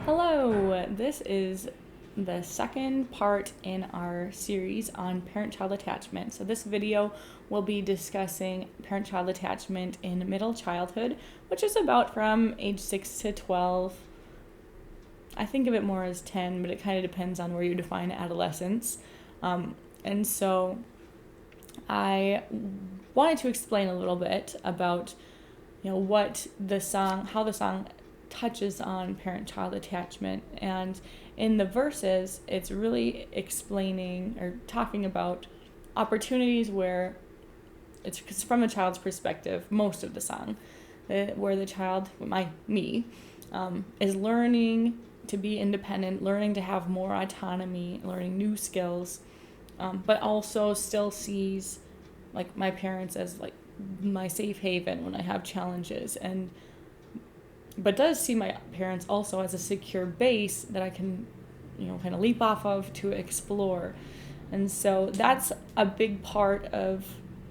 Hello, this is the second part in our series on parent-child attachment. So this video will be discussing parent-child attachment in middle childhood, which is about from age 6 to 12. I think of it more as 10, but it kind of depends on where you define adolescence. And so I wanted to explain a little bit about, what the song, how the song touches on parent-child attachment. And in the verses, it's really explaining or talking about opportunities where it's from a child's perspective, most of the song, where the child, is learning to be independent, learning to have more autonomy, learning new skills, but also still sees like my parents as like my safe haven when I have challenges, but does see my parents also as a secure base that I can, kind of leap off of to explore. And so that's a big part of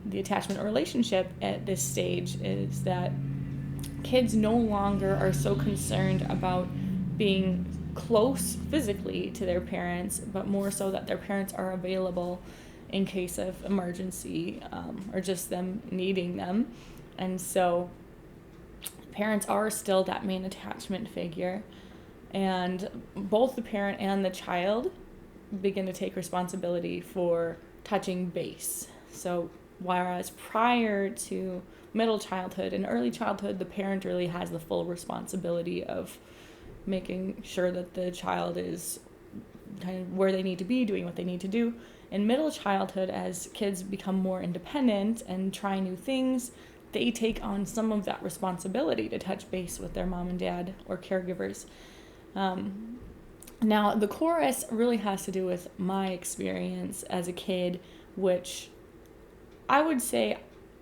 the attachment relationship at this stage, is that kids no longer are so concerned about being close physically to their parents, but more so that their parents are available in case of emergency, or just them needing them. And so parents are still that main attachment figure, and both the parent and the child begin to take responsibility for touching base. So whereas prior to middle childhood and early childhood, the parent really has the full responsibility of making sure that the child is kind of where they need to be, doing what they need to do. In middle childhood, as kids become more independent and try new things, they take on some of that responsibility to touch base with their mom and dad or caregivers. Now, the chorus really has to do with my experience as a kid, which I would say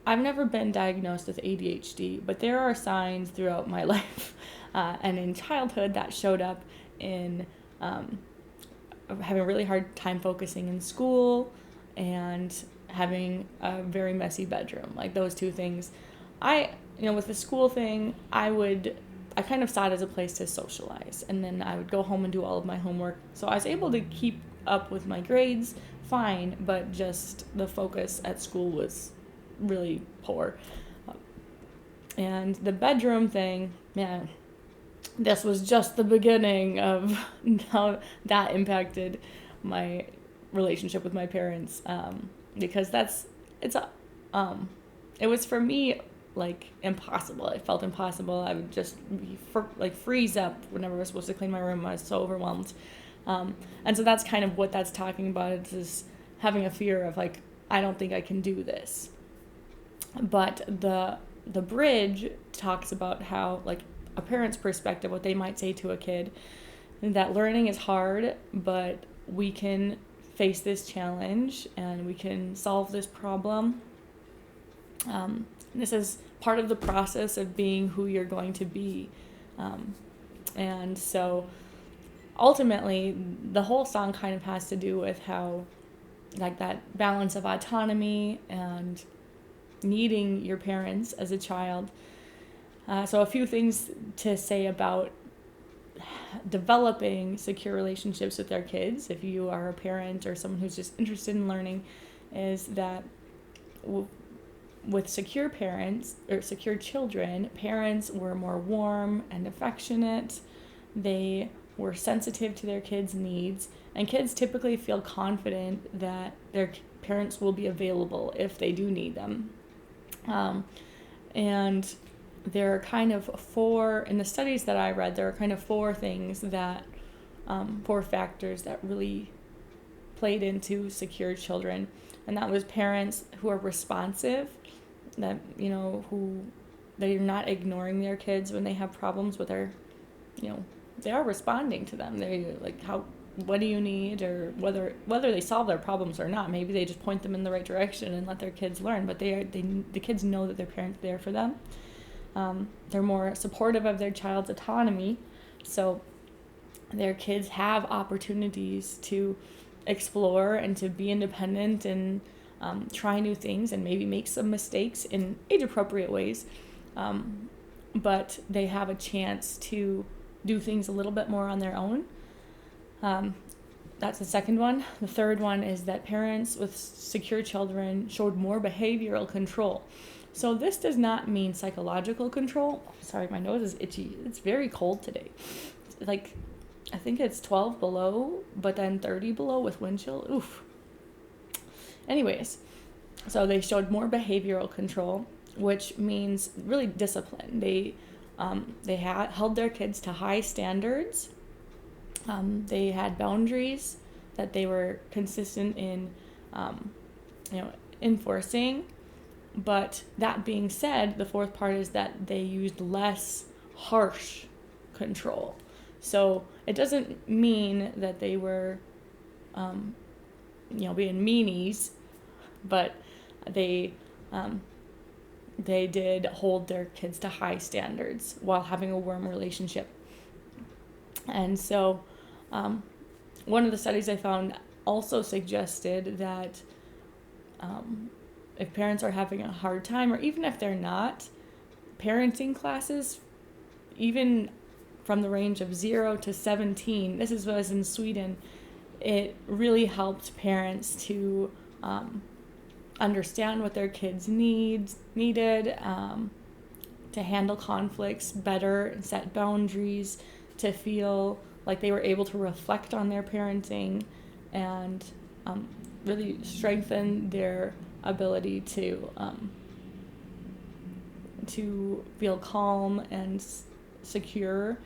I've never been diagnosed with ADHD, but there are signs throughout my life. And in childhood, that showed up in having a really hard time focusing in school and having a very messy bedroom. Like those two things. With the school thing, I kind of saw it as a place to socialize, and then I would go home and do all of my homework. So I was able to keep up with my grades fine, but just the focus at school was really poor. And the bedroom thing, man, this was just the beginning of how that impacted my relationship with my parents, because it was for me like impossible. It felt impossible. I would just freeze up whenever I was supposed to clean my room. I was so overwhelmed, and so that's kind of what that's talking about. It's just having a fear of like, I don't think I can do this. But the bridge talks about how, like, a parent's perspective, what they might say to a kid, that learning is hard, but we can face this challenge and we can solve this problem. This is part of the process of being who you're going to be. And so ultimately, the whole song kind of has to do with how, like, that balance of autonomy and needing your parents as a child. So a few things to say about developing secure relationships with their kids, if you are a parent or someone who's just interested in learning, is that with secure parents or secure children, parents were more warm and affectionate. They were sensitive to their kids' needs, and kids typically feel confident that their parents will be available if they do need them. And there are kind of in the studies that I read, there are kind of four factors that really played into secure children. And that was parents who are responsive, that, who they're not ignoring their kids when they have problems, but they are responding to them. They like, what do you need? Or whether they solve their problems or not, maybe they just point them in the right direction and let their kids learn, but the kids know that their parents are there for them. They're more supportive of their child's autonomy, so their kids have opportunities to explore and to be independent and try new things and maybe make some mistakes in age-appropriate ways, but they have a chance to do things a little bit more on their own. That's the second one. The third one is that parents with secure children showed more behavioral control. So this does not mean psychological control. Sorry, my nose is itchy. It's very cold today. Like, I think it's 12 below, but then 30 below with wind chill. Oof. Anyways, so they showed more behavioral control, which means really discipline. They held their kids to high standards. They had boundaries that they were consistent in, enforcing. But that being said, the fourth part is that they used less harsh control. So it doesn't mean that they were, being meanies, but they did hold their kids to high standards while having a warm relationship. And so one of the studies I found also suggested that if parents are having a hard time, or even if they're not, parenting classes, even from the range of 0 to 17, this was in Sweden, it really helped parents to understand what their kids needed, to handle conflicts better and set boundaries, to feel like they were able to reflect on their parenting and really strengthen their ability to feel calm and secure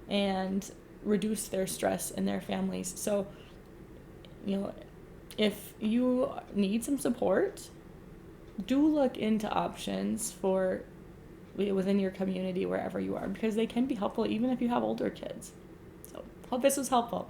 and reduce their stress in their families. So, if you need some support, do look into options for within your community wherever you are, because they can be helpful even if you have older kids. So, hope this was helpful.